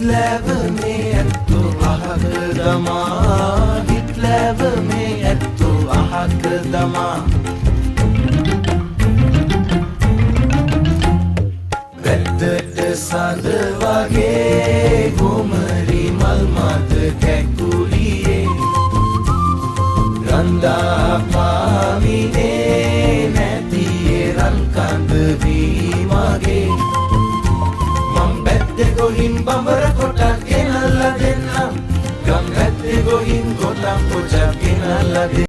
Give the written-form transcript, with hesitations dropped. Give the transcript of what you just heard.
හිට්ලෑව මේ ඇත්තෝ අහක දමා හිට්ලෑව මේ ඇත්තෝ අහක දමා වැද්දට සඳ වගේ ගොමරි මල් මත කැකුලියේ රන්දා පාවිනේ නැතියේ රන් කඳ වී මගේ මම බැද්දේ ගොහින් බඹර කොටක් ගෙනල්ලා දෙන්නම් ගම් බැද්දේ ගොහින් ගොතක් පොජක් ගෙනල්ලා